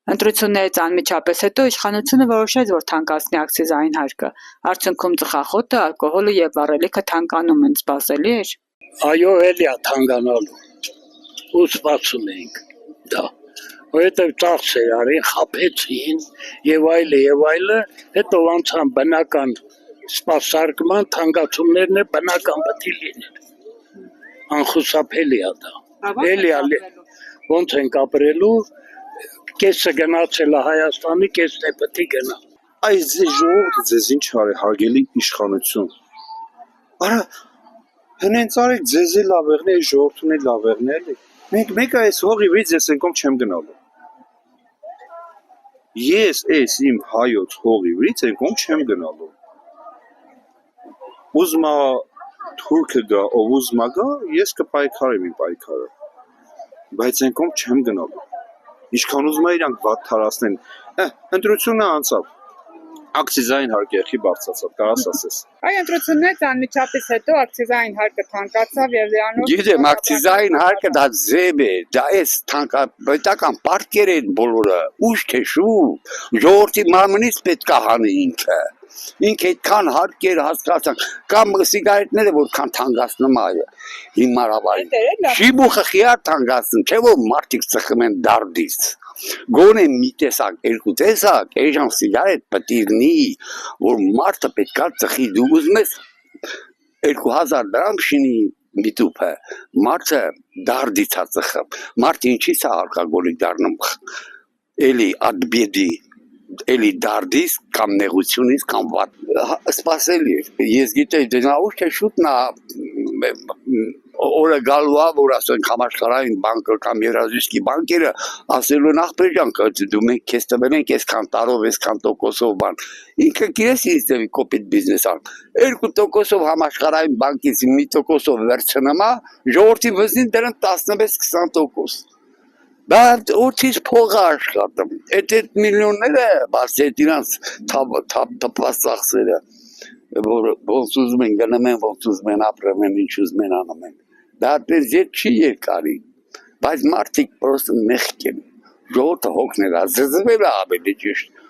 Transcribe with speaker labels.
Speaker 1: Ընտրություններից անմիջապես հետո իշխանությունը որոշեց, որ թանկացնի ակցիզային հարկը։ Արդյունքում ծխախոտը, ալկոհոլը եւ վառելիքը թանկանում են, սպասելի էր։
Speaker 2: Այո, էլի է թանկանալու։ Ու սպասում էինք դա։ Որովհետև ծախս էր արին, խաբեցին եւ այլը, հետո անցան բնական սպասարկման, թանկացումներն է բնական պետք է լինեն։ Անխուսափելի է դա։ Էլի ոնց ենք ապրելու, կեսը գնացել է Հայաստանի, կեսն է պետք է գնա։
Speaker 3: Այս ժողովուրդը ձեզ ինչ արի, հարգելի իշխանություն։ Արա հենց արեք ձեզ էլ լավերն է, ժողովրդուն էլ լավերն է, էլի։ Մենք այս հողի վից ես ենքոմ չեմ գնալու։ Ես այս իմ հայոց հողի վից ենքոմ չեմ գնալու։ Ուզմա թուրքը գա, ով ուզմա գա, ես կպայքարեմ իմ պայքարը։ Բայց ենքոմ չեմ գնալու։ Ինչքան ուզում է իրանք վատ թարասնեն, ընտրությունը անցավ, ակցիզային հարկը եղի բարձացավ, կարաս ասես։
Speaker 1: Այ ընտրություններից անմիջապես հետո ակցիզային հարկը թանկացավ եւ դրանով
Speaker 4: Գիտեմ, ակցիզային հարկը դա ձև է, դա էս պետական պարտքեր են բոլորը, ուշ քեշու, ժողովրդի մարմնից պետք է հանի ինքը այդքան հարկեր հասկացան, կամ սիգարետները որքան թանկացնում է հիմարավարի, շիբուխը խիար թանկացնում, չէ որ մարդիկ ծխում են դարդից, գոնե մի տեսակ, երկու տեսակ, այժմ սիգարետ պտիրնի, որ մարդը պետք է ծխի, դու ուզում ես 2000 դրամ շինի միտուպը, մարդը դարդից է ծխում, մարդը ինչից է ալկոգոլիկ դառնում, էլի ադբեդի, էլի դարդից կամ նեղությունից կամ վատ սպասելի էր, ես գիտեի դենա ուշ թե շուտ նա օրը գալու է, որ ասենք համաշխարհային բանկը կամ Եվրազիստի բանկերը ասելու նախբեր ջան, դու մենք քեզ տվել ենք այսքան տարով, այսքան տոկոսով բան։ Ինքը գիտես ինձ դեպի կոպիտ բիզնես ան։ 2%-ով համաշխարհային բանկից մի տոկոսով վերցնում է, ժողովրդի վզին դրան 16-20%։ Դա օդից փող աշխատում։ Այդ միլիոնները, բացի դրանց թափված ծախսերը, որ ոնց ուզում են գնում են, ոնց ուզում են ապրում են, ինչ ուզում են անում են։ Դա դեռ չի երկարի, բայց մարդիկ պրոստը մեղք են, ժողովուրդը հոգնել է, զզվել է ավելի ճիշտ,